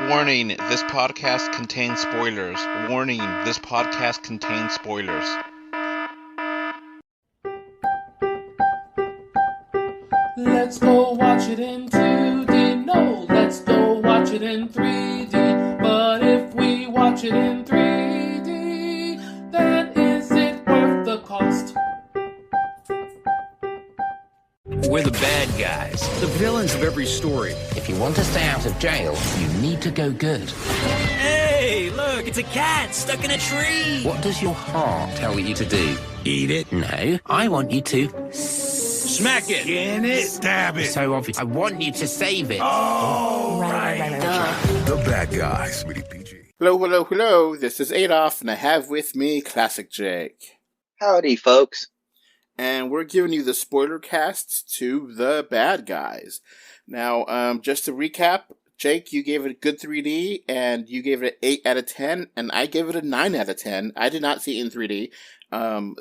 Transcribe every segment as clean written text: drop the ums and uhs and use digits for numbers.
Warning, this podcast contains spoilers. Warning, this podcast contains spoilers. Let's go watch it in 2D. No, let's go watch it in 3D. But if we watch it in 3D, then is it worth the cost? We're the bad guys, the villains of every story. If you want to stay out of jail, you need to go good. Hey, look, it's a cat stuck in a tree. What does your heart tell you to do? Eat it. No, I want you to Smack it. Can it? Stab it. So obvious. I want you to save it. Oh, right. The Bad Guys. Rated PG. Hello. This is Adolf, and I have with me Classic Jake. Howdy, folks. And we're giving you the Spoilercast to The Bad Guys. Now, just to recap, Jake, you gave it a good 3D, and you gave it an 8 out of 10, and I gave it a 9 out of 10. I did not see it in 3D,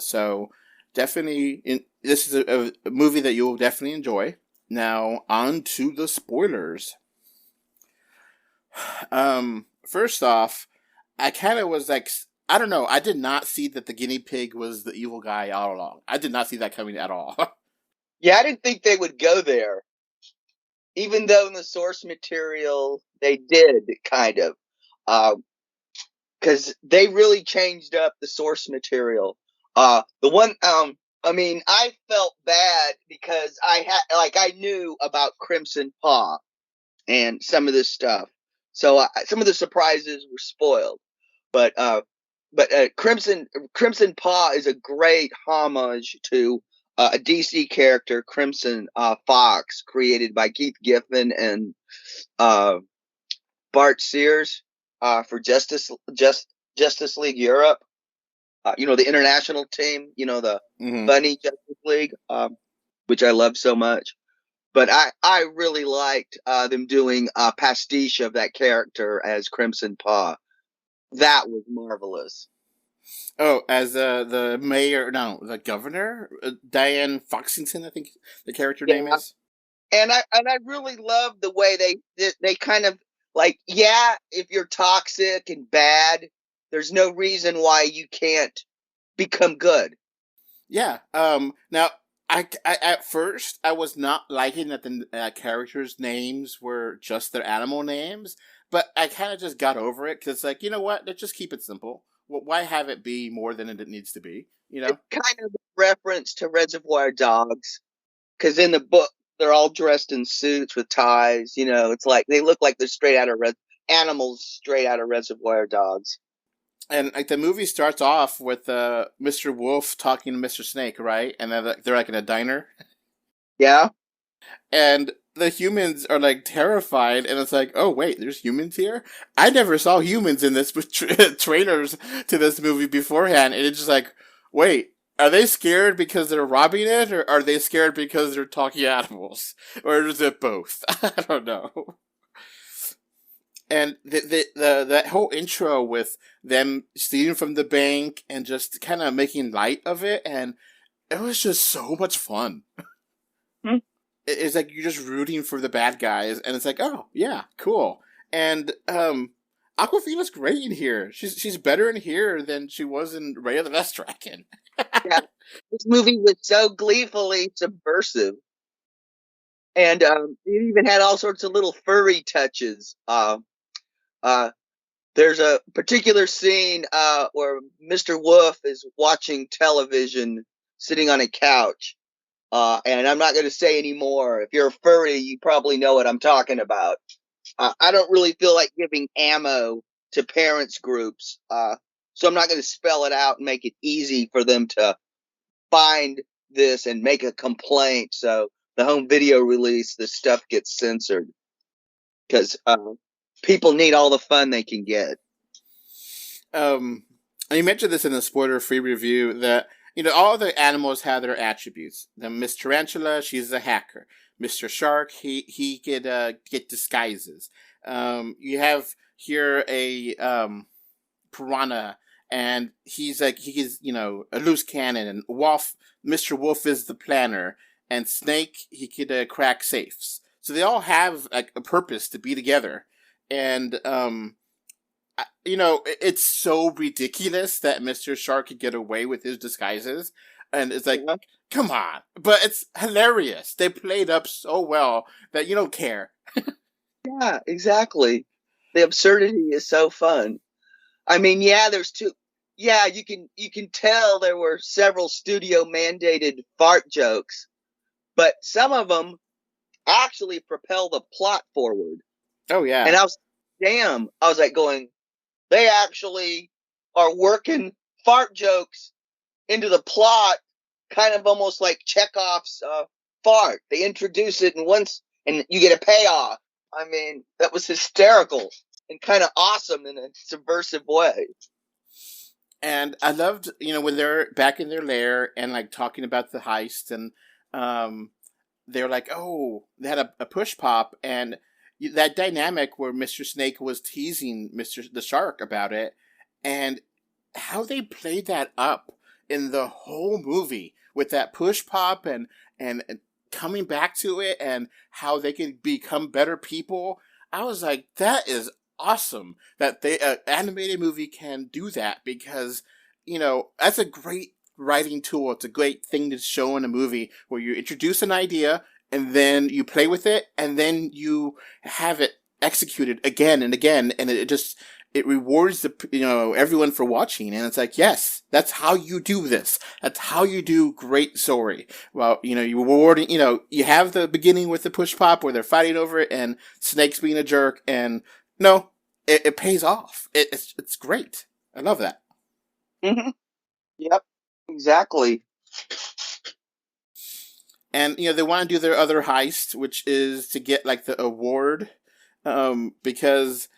so definitely, this is a movie that you will definitely enjoy. Now, on to the spoilers. First off, I kind of was like, I don't know, I did not see that the guinea pig was the evil guy all along. I did not see that coming at all. Yeah, I didn't think they would go there. Even though in the source material they did, kind of. Because they really changed up the source material. I felt bad because I knew about Crimson Paw and some of this stuff. So some of the surprises were spoiled. But Crimson Paw is a great homage to a DC character, Crimson Fox, created by Keith Giffen and Bart Sears for Justice League Europe. The international team, the Bunny Justice League, which I love so much. But I really liked them doing a pastiche of that character as Crimson Paw. That was marvelous. Oh, as the governor, Diane Foxington, I think the character name is. And I really love the way they kind of like, if you're toxic and bad, there's no reason why you can't become good. Yeah. Now, I at first I was not liking that the characters' names were just their animal names, but I kind of just got over it because, like, you know what? Let's just keep it simple. Why have it be more than it needs to be? You know, it's kind of a reference to Reservoir Dogs, because in the book they're all dressed in suits with ties. It's like they look like they're animals straight out of Reservoir Dogs. And like the movie starts off with Mr. Wolf talking to Mr. Snake, right? And they're like in a diner. Yeah. And the humans are like terrified, and it's like, oh wait, there's humans here? I never saw humans in this trailers to this movie beforehand, and it's just like, wait, are they scared because they're robbing it, or are they scared because they're talking animals? Or is it both? I don't know. And that whole intro with them stealing from the bank and just kind of making light of it, and it was just so much fun. It's like you're just rooting for the bad guys, and it's like, oh yeah, cool. And Awkwafina's great in here. She's better in here than she was in Ray of the Last Dragon. Yeah, this movie was so gleefully subversive, and it even had all sorts of little furry touches. There's a particular scene where Mr. Wolf is watching television, sitting on a couch. And I'm not going to say any more. If you're a furry, you probably know what I'm talking about. I don't really feel like giving ammo to parents groups. So I'm not going to spell it out and make it easy for them to find this and make a complaint. So the home video release, the stuff gets censored. Because people need all the fun they can get. And you mentioned this in the spoiler-free review that, all the animals have their attributes. The Miss Tarantula, she's a hacker. Mr. Shark, he could get disguises. You have here a piranha, and he's a loose cannon. And Mr. Wolf is the planner, and Snake, he could crack safes. So they all have like a purpose to be together. And it's so ridiculous that Mr. Shark could get away with his disguises, and it's like, Yeah. come on, but it's hilarious. They played up so well that you don't care. Yeah, exactly. The absurdity is so fun. I mean, yeah, there's two. Yeah, you can tell there were several studio mandated fart jokes, but some of them actually propel the plot forward. Oh yeah, And I was like going, they actually are working fart jokes into the plot, kind of almost like Chekhov's fart. They introduce it and you get a payoff. I mean, that was hysterical and kind of awesome in a subversive way. and I loved when they're back in their lair and like talking about the heist, and they're like, oh, they had a push pop, and that dynamic where Mr. Snake was teasing Mr. the Shark about it, and how they played that up in the whole movie with that push pop and coming back to it, and how they could become better people. I was like, that is awesome that they animated movie can do that, because that's a great writing tool. It's a great thing to show in a movie where you introduce an idea and then you play with it and then you have it executed again and again, and it rewards everyone for watching, and it's like, yes, that's how you do this. That's how you do great story. Well, you reward, you have the beginning with the push pop where they're fighting over it and Snake's being a jerk, and no, it pays off. It's great. I love that. Mm-hmm. Yep, exactly. And they want to do their other heist, which is to get like the award, because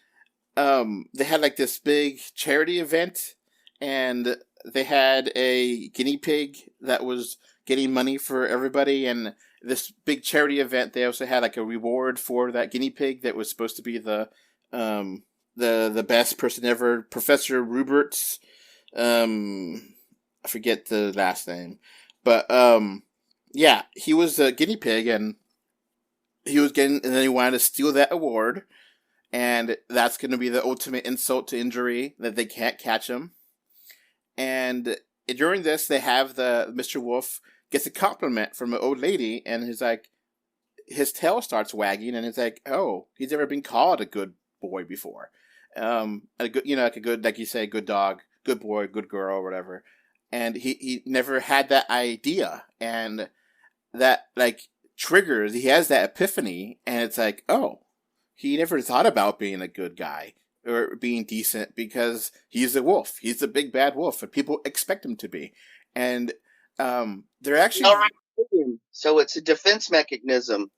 they had like this big charity event, and they had a guinea pig that was getting money for everybody, and this big charity event, they also had like a reward for that guinea pig that was supposed to be the best person ever, Professor Rubert's, I forget the last name, but yeah, he was a guinea pig, and and then he wanted to steal that award, and that's going to be the ultimate insult to injury, that they can't catch him. And during this, they have the Mr. Wolf gets a compliment from an old lady, and he's like, his tail starts wagging, and he's like, oh, he's never been called a good boy before. A good, like a good, like you say, good dog, good boy, good girl, whatever. And he never had that idea, and that like triggers, he has that epiphany, and it's like, oh, he never thought about being a good guy or being decent because he's a wolf. He's a big bad wolf, and people expect him to be. And they're actually... So it's a defense mechanism.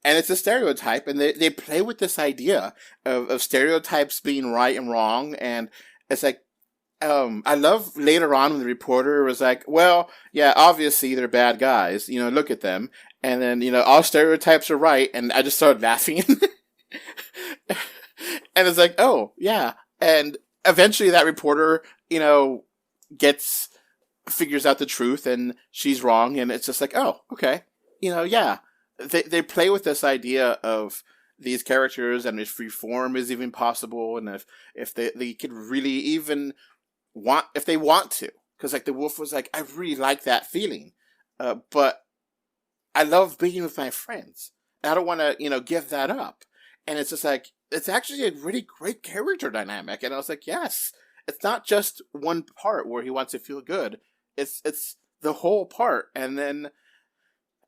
And it's a stereotype, and they play with this idea of stereotypes being right and wrong, and it's like, I love later on when the reporter was like, well, yeah, obviously they're bad guys, look at them, and then, all stereotypes are right, and I just started laughing. And it's like, oh, yeah, and eventually that reporter, figures out the truth, and she's wrong, and it's just like, oh, okay, yeah. They play with this idea of these characters, and if reform is even possible, and if they could really even if they want to, because like the wolf was like, I really like that feeling, but I love being with my friends. I don't want to give that up. And it's just like, it's actually a really great character dynamic. And I was like, yes, it's not just one part where he wants to feel good. It's the whole part. And then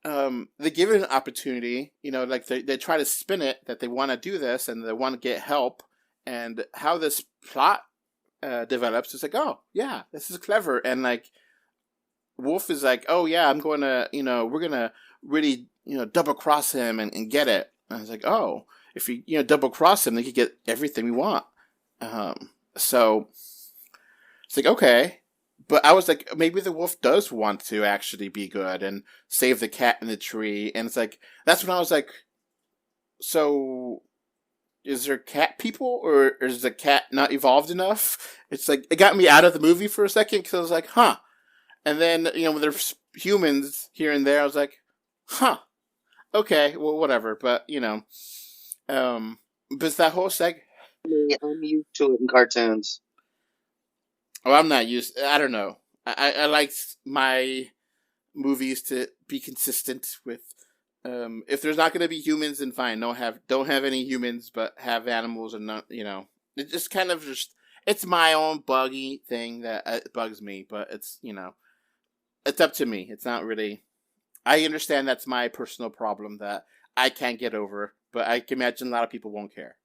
they give it an opportunity, like they try to spin it that they want to do this and they want to get help, and how this plot develops. It's like, oh yeah, this is clever. And like Wolf is like, oh yeah, I'm going to, we're going to really, double cross him and get it. And I was like, oh, if we, double cross him, they could get everything we want. So it's like, okay. But I was like, maybe the wolf does want to actually be good and save the cat in the tree. And it's like, that's when I was like, so is there cat people, or is the cat not evolved enough? It's like, it got me out of the movie for a second, because I was like, huh. And then, when there's humans here and there, I was like, huh. Okay, well, whatever. But, But that whole I'm used to it in cartoons. well, I'm not used. I don't know. I like my movies to be consistent with. If there's not going to be humans, then fine. Don't have any humans, but have animals and not. It just kind of it's my own buggy thing that bugs me. But it's up to me. It's not really. I understand that's my personal problem that I can't get over, but I can imagine a lot of people won't care.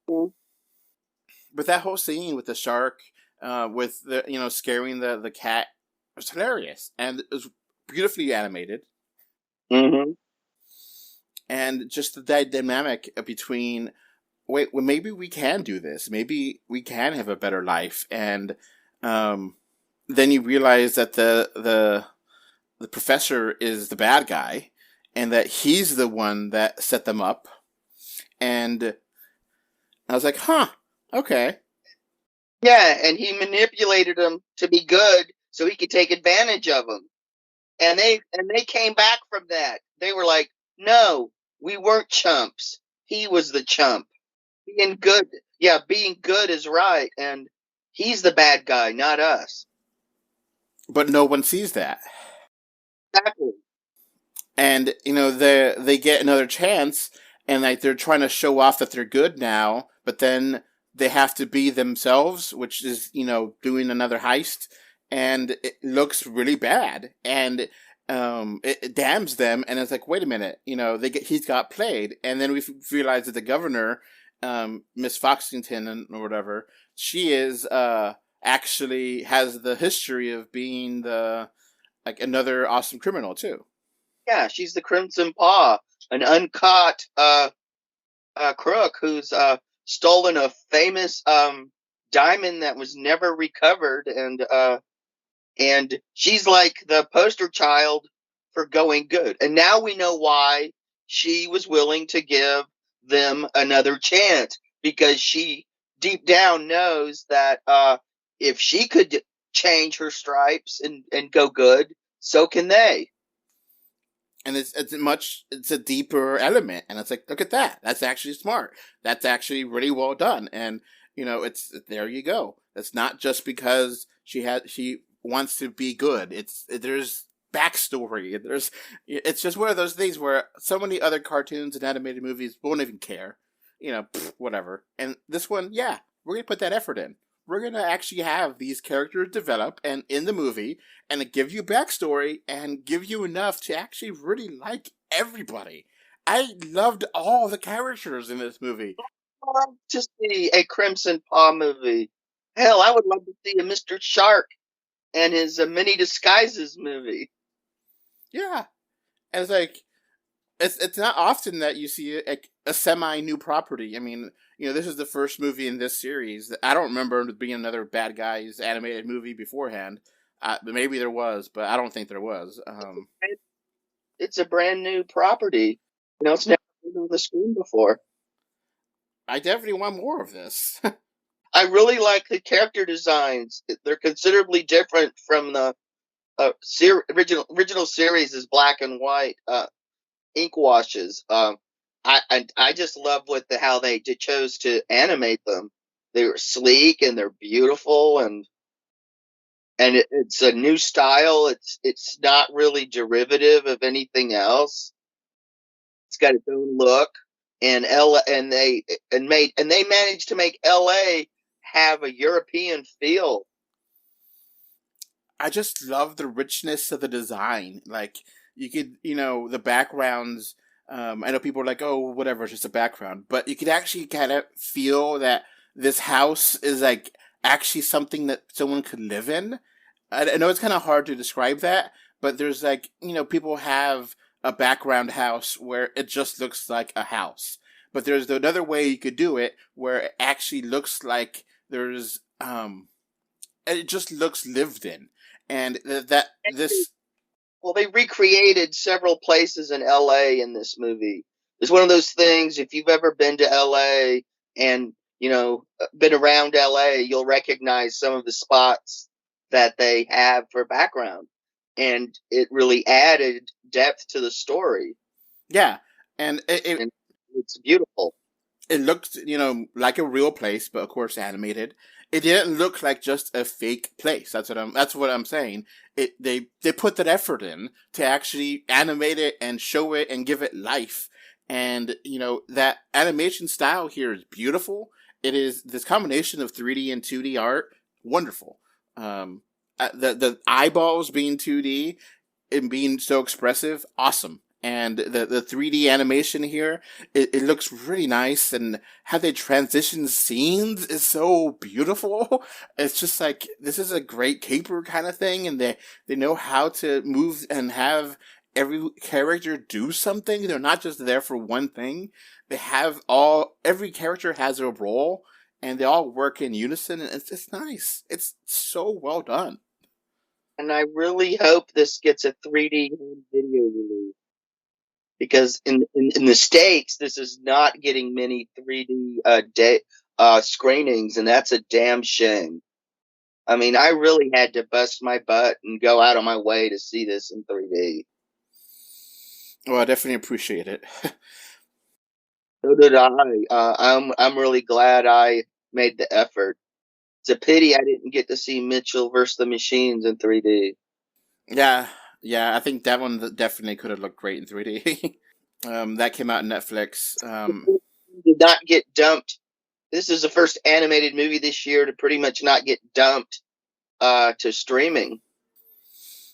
But that whole scene with the shark, with the scaring the cat, was hilarious, and it was beautifully animated, Mm-hmm. and just that dynamic between wait, well, maybe we can do this, maybe we can have a better life, and then you realize that the professor is the bad guy, and that he's the one that set them up, and I was like, huh, okay. Yeah, and he manipulated them to be good so he could take advantage of them. And they came back from that. They were like, "No, we weren't chumps. He was the chump. Being good, yeah, being good is right, and he's the bad guy, not us." But no one sees that. Exactly. And they get another chance, and like they're trying to show off that they're good now, but then they have to be themselves, which is doing another heist, and it looks really bad, and it damns them, and it's like, wait a minute, he's got played, and then we realize that the governor, Miss Foxington or whatever, she is actually has the history of being the like another awesome criminal too. Yeah, she's the Crimson Paw, an uncaught crook who's stolen a famous diamond that was never recovered, and she's like the poster child for going good. And now we know why she was willing to give them another chance, because she deep down knows that if she could change her stripes and go good, so can they. And it's a deeper element, and it's like, look at that, that's actually smart, that's actually really well done, and it's there you go. It's not just because she wants to be good. There's backstory. It's just one of those things where so many other cartoons and animated movies won't even care, whatever. And this one, yeah, we're gonna put that effort in. We're gonna actually have these characters develop and in the movie, and it give you backstory and give you enough to actually really like everybody. I loved all the characters in this movie. I'd love to see a Crimson Paw movie. Hell, I would love to see a Mr. Shark and his Many Disguises movie. Yeah, and it's like it's not often that you see a semi new property. I mean, this is the first movie in this series. I don't remember there being another Bad Guys animated movie beforehand. Maybe there was, but I don't think there was. It's a brand new property. It's never been on the screen before. I definitely want more of this. I really like the character designs. They're considerably different from the original series is black and white ink washes. I just love how they chose to animate them. They were sleek and they're beautiful, and it's a new style. It's not really derivative of anything else. It's got its own look, and they managed to make LA have a European feel. I just love the richness of the design. Like, you could, the backgrounds. I know people are like, oh, whatever, it's just a background. But you could actually kind of feel that this house is like actually something that someone could live in. I know it's kind of hard to describe that, but there's like, people have a background house where it just looks like a house. But there's another way you could do it where it actually looks like there's, it just looks lived in. And Well, they recreated several places in LA in this movie. It's one of those things, if you've ever been to LA and, been around LA, you'll recognize some of the spots that they have for background. And it really added depth to the story. Yeah. And And it's beautiful. it looked, like a real place, but of course animated. It didn't look like just a fake place. That's what I'm saying. They put that effort in to actually animate it and show it and give it life. And, that animation style here is beautiful. It is this combination of 3D and 2D art, wonderful. The eyeballs being 2D and being so expressive, awesome. And the 3D animation here, it looks really nice, and how they transition scenes is so beautiful. It's just like, this is a great caper kind of thing, and they know how to move and have every character do something. They're not just there for one thing. Every character has a role, and they all work in unison, and it's nice. It's so well done. And I really hope this gets a 3D video release. Because in the States, this is not getting many 3D screenings, and that's a damn shame. I mean, I really had to bust my butt and go out of my way to see this in 3D. Well, I definitely appreciate it. So did I. I'm really glad I made the effort. It's a pity I didn't get to see Mitchell vs. the Machines in 3D. Yeah, I think that one definitely could have looked great in 3D. That came out on Netflix. Did not get dumped. This is the first animated movie this year to pretty much not get dumped to streaming.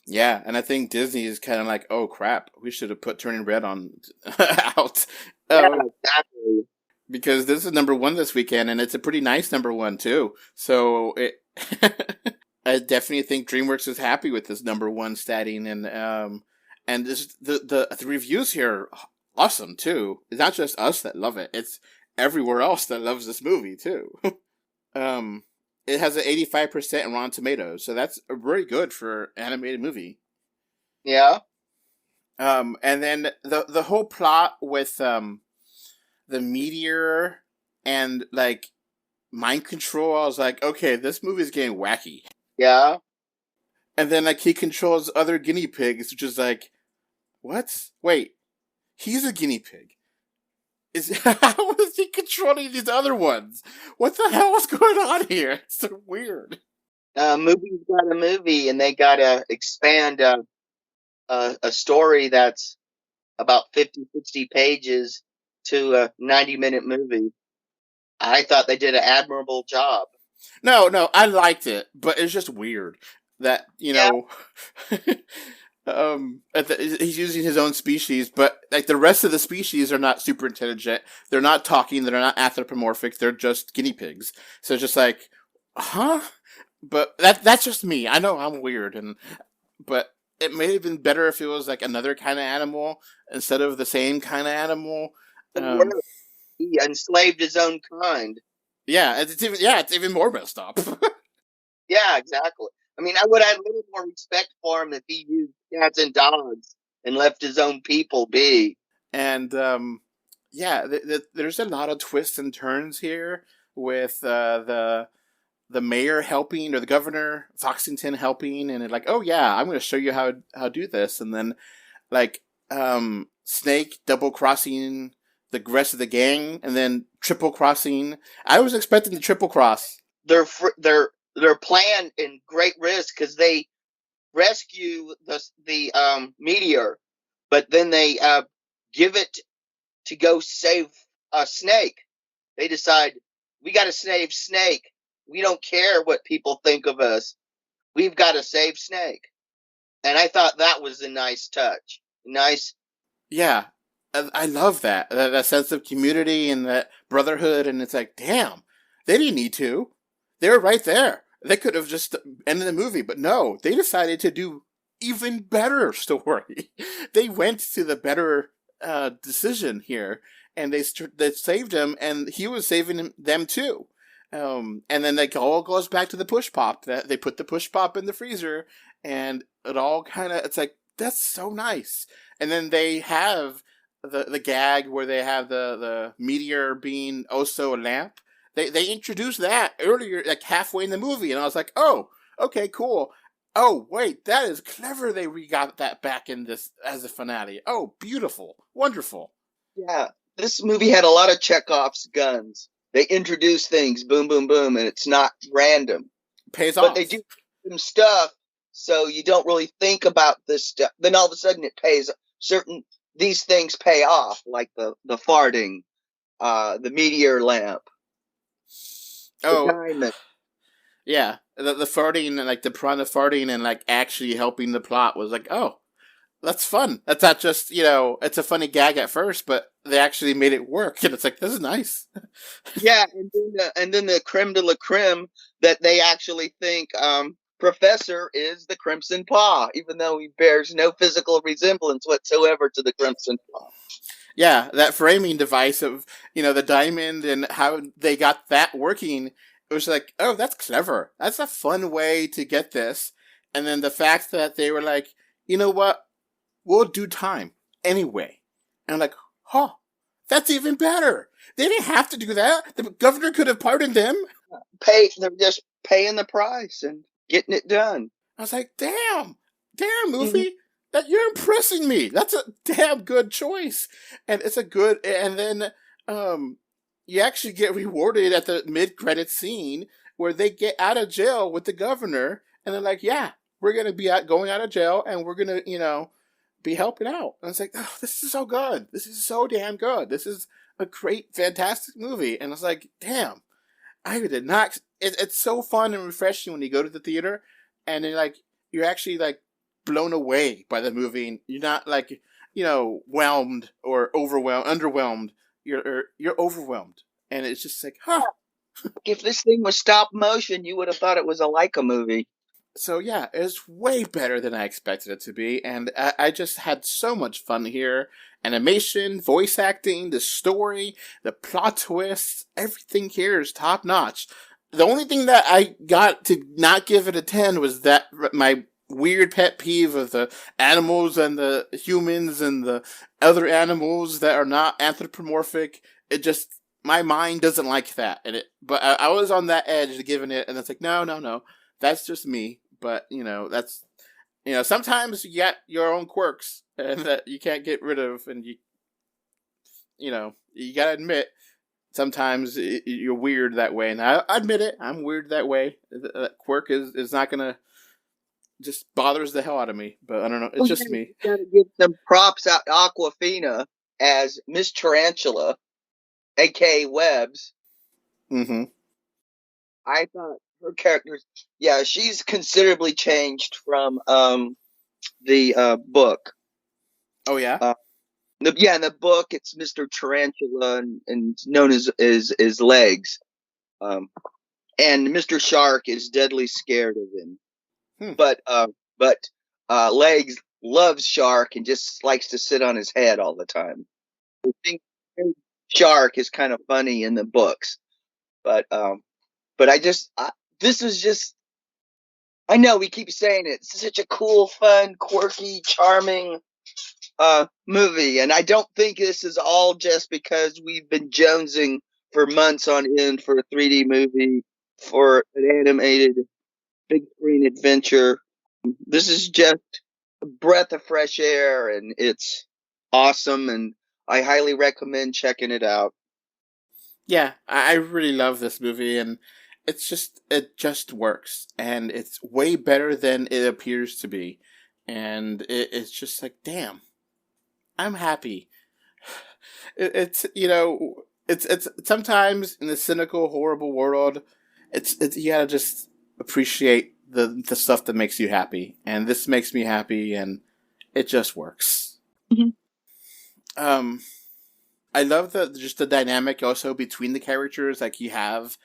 Yeah, and I think Disney is kind of like, oh crap, we should have put Turning Red on out. Yeah, exactly. Because this is number one this weekend, and it's a pretty nice number one too. So I definitely think DreamWorks is happy with this number one statting, and this, the reviews here are awesome too. It's not just us that love it; it's everywhere else that loves this movie too. It has an 85% on Rotten Tomatoes, so that's very good for an animated movie. Yeah. And then the whole plot with the meteor and like mind control, I was like, okay, this movie is getting wacky. Yeah. And then like he controls other guinea pigs, which is like, what? Wait, he's a guinea pig. How is he controlling these other ones? What the hell is going on here? It's so weird. Movie's got a movie, and they gotta expand a story that's about 50, 60 pages to a 90-minute movie. I thought they did an admirable job. No, I liked it, but it's just weird that, he's using his own species, but like the rest of the species are not super intelligent. They're not talking. They're not anthropomorphic. They're just guinea pigs. So it's just like, huh? But that's just me. I know I'm weird, but it may have been better if it was like another kind of animal instead of the same kind of animal. He enslaved his own kind. Yeah, it's even more messed up. Yeah, exactly. I mean, I would have a little more respect for him if he used cats and dogs and left his own people be. And there's a lot of twists and turns here with the mayor helping, or the governor Foxington helping, and like, oh yeah, I'm going to show you how to do this, and then like Snake double crossing the rest of the gang, and then triple crossing. I was expecting the triple cross. Their plan in great risk, because they rescue the meteor, but then they give it to go save Snake. They decide, we got to save Snake. We don't care what people think of us. We've got to save Snake. And I thought that was a nice touch. Nice. Yeah, I love that sense of community and that brotherhood. And it's like, damn, they didn't need to. They were right there. They could have just ended the movie, but no, they decided to do even better story. They went to the better decision here, and they saved him, and he was saving them too. And then it all goes back to the push pop. That they put the push pop in the freezer, and it all it's like, that's so nice. And then they have the gag where they have the meteor being also a lamp. They introduced that earlier, like halfway in the movie, and I was like, oh, okay, cool. Oh, wait, that is clever. They got that back in this as a finale. Oh, beautiful. Wonderful. Yeah, this movie had a lot of Chekhov's guns. They introduce things, boom, boom, boom, and it's not random. Pays But off. they do some stuff, so you don't really think about this stuff. Then all of a sudden it pays. These things pay off, like the farting, the meteor lamp, the diamond. Yeah, the farting and like the piranha farting and like actually helping the plot was like, oh, that's fun. That's not just, it's a funny gag at first, but they actually made it work, and it's like, this is nice. Yeah, and then the creme de la creme that they actually think Professor is the Crimson Paw, even though he bears no physical resemblance whatsoever to the Crimson Paw. Yeah, that framing device of, the diamond and how they got that working, it was like, oh, that's clever. That's a fun way to get this. And then the fact that they were like, you know what? We'll do time anyway. And I'm like, huh, that's even better. They didn't have to do that. The governor could have pardoned them. They're just paying the price and getting it done. I was like, damn movie, that you're impressing me. That's a damn good choice. And it's a good, and then you actually get rewarded at the mid-credit scene where they get out of jail with the governor, and they're like, yeah, we're going to be going out of jail, and we're going to, be helping out. And it's like, oh, this is so good. This is so damn good. This is a great, fantastic movie. And it's like, damn, I did not. It's so fun and refreshing when you go to the theater, and you're actually like blown away by the movie. And you're not like, whelmed or underwhelmed. You're overwhelmed, and it's just like, huh. If this thing was stop motion, you would have thought it was a Leica movie. So yeah, it's way better than I expected it to be, and I just had so much fun here. Animation, voice acting, the story, the plot twists, everything here is top notch. The only thing that I got to not give it a 10 was that my weird pet peeve of the animals and the humans and the other animals that are not anthropomorphic. It just, my mind doesn't like that. But I was on that edge of giving it, and it's like, no. That's just me, but, that's, sometimes you got your own quirks and that you can't get rid of, and you gotta admit, sometimes you're weird that way, and I admit it, I'm weird that way. That quirk is not gonna, just bothers the hell out of me, but I don't know, it's just me. You gotta give some props out to Aquafina as Miss Tarantula, aka Webbs. Mm-hmm. I thought her character, she's considerably changed from the book. Oh yeah? In the book it's Mr. Tarantula and known as Legs. And Mr. Shark is deadly scared of him. But Legs loves Shark and just likes to sit on his head all the time. I think Shark is kind of funny in the books. But this is just, I know we keep saying it, it's such a cool, fun, quirky, charming movie. And I don't think this is all just because we've been jonesing for months on end for a 3D movie, for an animated big screen adventure. This is just a breath of fresh air, and it's awesome, and I highly recommend checking it out. Yeah, I really love this movie, and it just works, and it's way better than it appears to be, and it's just like, damn, I'm happy. It's sometimes in the cynical, horrible world, it's you gotta just appreciate the stuff that makes you happy, and this makes me happy, and it just works. Mm-hmm. I love the dynamic also between the characters. Like you have,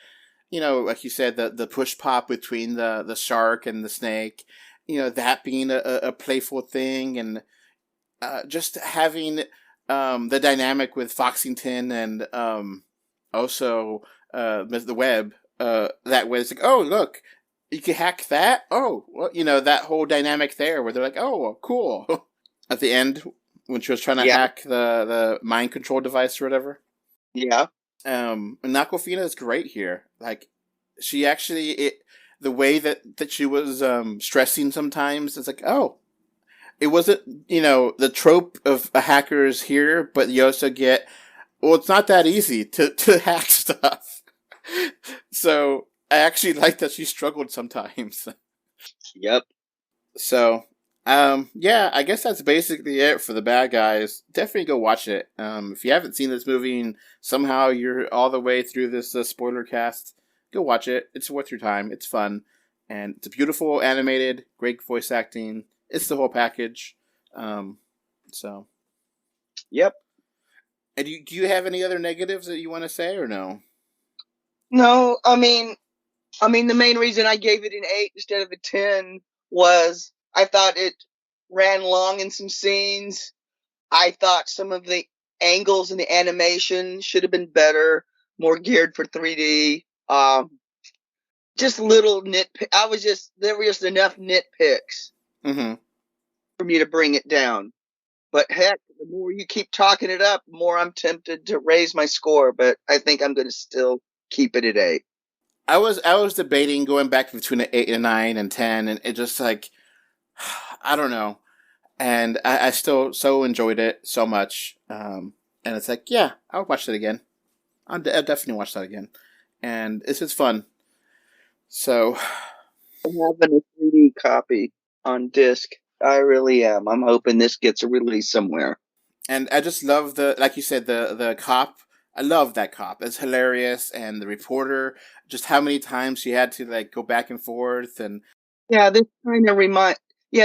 like you said, the push pop between the shark and the snake, that being a playful thing, and just having the dynamic with Foxington and also the web. That way it's like, oh, look, you can hack that. Oh, well, that whole dynamic there where they're like, oh, cool. At the end, when she was trying to hack the mind control device or whatever. Yeah. And Aquafina is great here. Like, she actually, the way that she was stressing sometimes, it's like, oh, it wasn't, the trope of a hacker is here, but you also get Well, it's not that easy to hack stuff. So I actually like that she struggled sometimes. Yep. So, yeah, I guess that's basically it for The Bad Guys. Definitely go watch it. If you haven't seen this movie and somehow you're all the way through this spoiler cast, go watch it. It's worth your time. It's fun. And it's beautiful, animated, great voice acting. It's the whole package. So. Yep. And do you have any other negatives that you want to say or no? No, I mean, the main reason I gave it an 8 instead of a 10 was I thought it ran long in some scenes. I thought some of the angles in the animation should have been better, more geared for 3D. Just little nitpick. There were just enough nitpicks for me to bring it down. But heck, the more you keep talking it up, the more I'm tempted to raise my score. But I think I'm going to still keep it at 8. I was debating going back between an 8 and 9 and 10, and it just like, I don't know. And I still so enjoyed it so much. And it's like, yeah, I'll watch it again. I'll definitely watch that again. And it's just fun. So. I'm having a 3D copy on disc. I really am. I'm hoping this gets a release somewhere. And I just love like you said, the cop. I love that cop. It's hilarious. And the reporter, just how many times she had to like go back and forth. And yeah, this kind of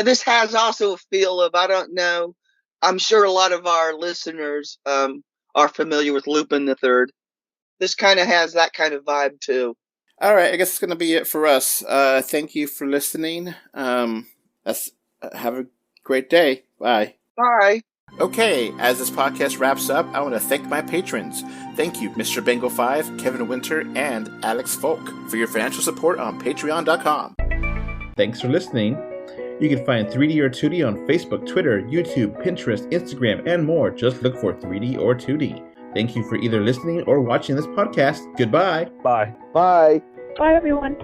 this has also a feel of, I don't know, I'm sure a lot of our listeners are familiar with Lupin the Third. This kind of has that kind of vibe too. All right, I guess it's going to be it for us. Thank you for listening. Have a great day. Bye. Bye. Okay, as this podcast wraps up, I want to thank my patrons. Thank you, Mr. Bengal 5, Kevin Winter, and Alex Folk for your financial support on patreon.com. Thanks for listening. You can find 3D or 2D on Facebook, Twitter, YouTube, Pinterest, Instagram, and more. Just look for 3D or 2D. Thank you for either listening or watching this podcast. Goodbye. Bye. Bye. Bye, everyone.